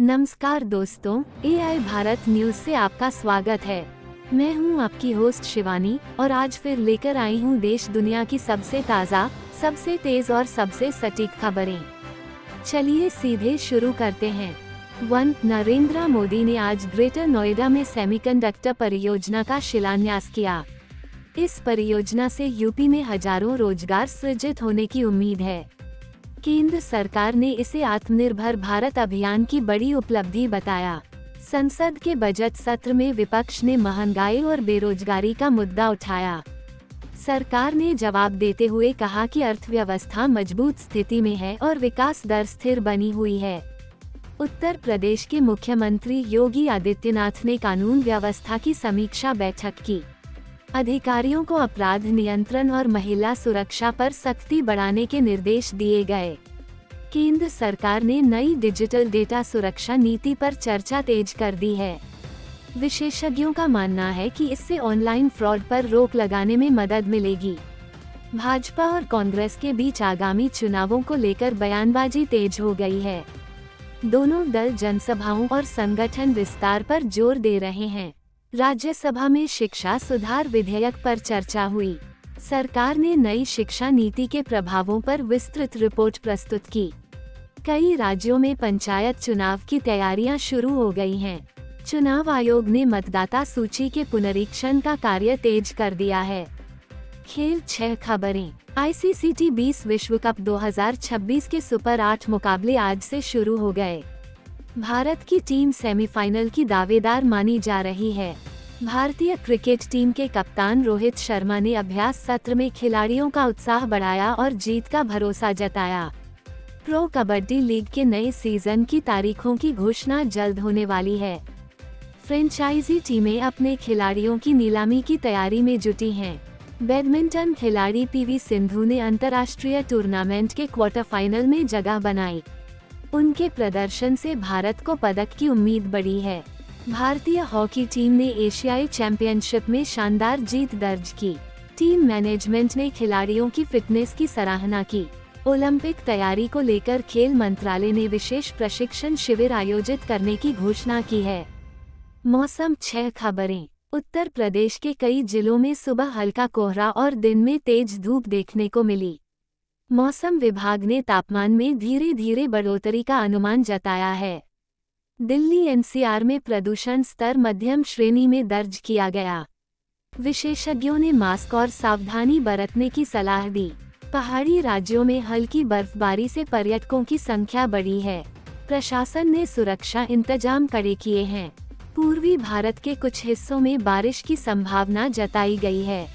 नमस्कार दोस्तों, AI Bharat news से आपका स्वागत है। मैं हूं आपकी होस्ट शिवानी और आज फिर लेकर आई हूं देश दुनिया की सबसे ताज़ा, सबसे तेज और सबसे सटीक खबरें। चलिए सीधे शुरू करते हैं। नरेंद्र मोदी ने आज ग्रेटर नोएडा में सेमीकंडक्टर परियोजना का शिलान्यास किया। इस परियोजना से यूपी में हजारों रोजगार सृजित होने की उम्मीद है। केंद्र सरकार ने इसे आत्मनिर्भर भारत अभियान की बड़ी उपलब्धि बताया। संसद के बजट सत्र में विपक्ष ने महंगाई और बेरोजगारी का मुद्दा उठाया। सरकार ने जवाब देते हुए कहा कि अर्थव्यवस्था मजबूत स्थिति में है और विकास दर स्थिर बनी हुई है। उत्तर प्रदेश के मुख्यमंत्री योगी आदित्यनाथ ने कानून व्यवस्था की समीक्षा बैठक की। अधिकारियों को अपराध नियंत्रण और महिला सुरक्षा पर सख्ती बढ़ाने के निर्देश दिए गए। केंद्र सरकार ने नई डिजिटल डेटा सुरक्षा नीति पर चर्चा तेज कर दी है। विशेषज्ञों का मानना है कि इससे ऑनलाइन फ्रॉड पर रोक लगाने में मदद मिलेगी। भाजपा और कांग्रेस के बीच आगामी चुनावों को लेकर बयानबाजी तेज हो गई है। दोनों दल जनसभाओं और संगठन विस्तार पर जोर दे रहे हैं। राज्यसभा में शिक्षा सुधार विधेयक पर चर्चा हुई। सरकार ने नई शिक्षा नीति के प्रभावों पर विस्तृत रिपोर्ट प्रस्तुत की। कई राज्यों में पंचायत चुनाव की तैयारियां शुरू हो गई हैं। चुनाव आयोग ने मतदाता सूची के पुनरीक्षण का कार्य तेज कर दिया है। खेल 6 खबरें। आईसीसी T20 विश्व कप 2026 के सुपर 8 मुकाबले आज से शुरू हो गए। भारत की टीम सेमीफाइनल की दावेदार मानी जा रही है। भारतीय क्रिकेट टीम के कप्तान रोहित शर्मा ने अभ्यास सत्र में खिलाड़ियों का उत्साह बढ़ाया और जीत का भरोसा जताया। प्रो कबड्डी लीग के नए सीजन की तारीखों की घोषणा जल्द होने वाली है। फ्रेंचाइजी टीमें अपने खिलाड़ियों की नीलामी की तैयारी में जुटी हैं। बैडमिंटन खिलाड़ी पीवी सिंधु ने अंतर्राष्ट्रीय टूर्नामेंट के क्वार्टर फाइनल में जगह बनाई। उनके प्रदर्शन से भारत को पदक की उम्मीद बढ़ी है। भारतीय हॉकी टीम ने एशियाई चैंपियनशिप में शानदार जीत दर्ज की। टीम मैनेजमेंट ने खिलाड़ियों की फिटनेस की सराहना की। ओलंपिक तैयारी को लेकर खेल मंत्रालय ने विशेष प्रशिक्षण शिविर आयोजित करने की घोषणा की है। मौसम 6 खबरें। उत्तर प्रदेश के कई जिलों में सुबह हल्का कोहरा और दिन में तेज धूप देखने को मिली। मौसम विभाग ने तापमान में धीरे धीरे बढ़ोतरी का अनुमान जताया है। दिल्ली एनसीआर में प्रदूषण स्तर मध्यम श्रेणी में दर्ज किया गया। विशेषज्ञों ने मास्क और सावधानी बरतने की सलाह दी। पहाड़ी राज्यों में हल्की बर्फबारी से पर्यटकों की संख्या बढ़ी है। प्रशासन ने सुरक्षा इंतजाम कड़े किए हैं। पूर्वी भारत के कुछ हिस्सों में बारिश की संभावना जताई गई है।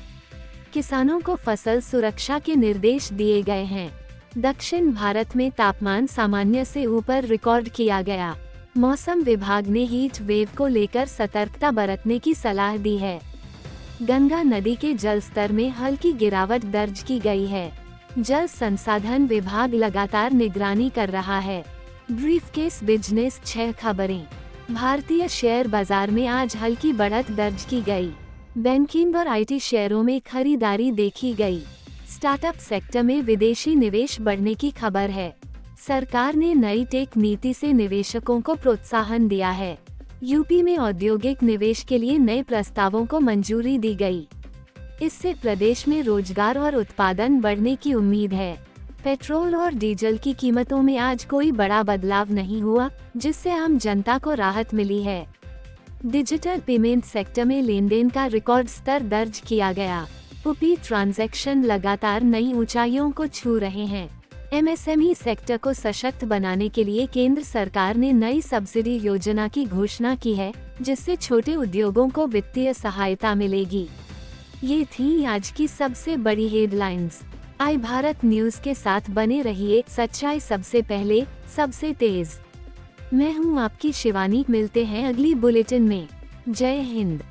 किसानों को फसल सुरक्षा के निर्देश दिए गए हैं। दक्षिण भारत में तापमान सामान्य से ऊपर रिकॉर्ड किया गया। मौसम विभाग ने हीट वेव को लेकर सतर्कता बरतने की सलाह दी है। गंगा नदी के जल स्तर में हल्की गिरावट दर्ज की गई है। जल संसाधन विभाग लगातार निगरानी कर रहा है। ब्रीफकेस बिजनेस 6 खबरें। भारतीय शेयर बाजार में आज हल्की बढ़त दर्ज की गई। बैंकिंग और आईटी शेयरों में खरीदारी देखी गई। स्टार्टअप सेक्टर में विदेशी निवेश बढ़ने की खबर है। सरकार ने नई टेक नीति से निवेशकों को प्रोत्साहन दिया है। यूपी में औद्योगिक निवेश के लिए नए प्रस्तावों को मंजूरी दी गई। इससे प्रदेश में रोजगार और उत्पादन बढ़ने की उम्मीद है। पेट्रोल और डीजल की कीमतों में आज कोई बड़ा बदलाव नहीं हुआ, जिससे आम जनता को राहत मिली है। डिजिटल पेमेंट सेक्टर में लेनदेन का रिकॉर्ड स्तर दर्ज किया गया। यूपी ट्रांजैक्शन लगातार नई ऊंचाइयों को छू रहे हैं। एमएसएमई सेक्टर को सशक्त बनाने के लिए केंद्र सरकार ने नई सब्सिडी योजना की घोषणा की है, जिससे छोटे उद्योगों को वित्तीय सहायता मिलेगी। ये थी आज की सबसे बड़ी हेडलाइंस। आई भारत न्यूज के साथ बने रहिए। सच्चाई सबसे पहले, सबसे तेज। मैं हूं आपकी शिवानी। मिलते हैं अगली बुलेटिन में। जय हिंद।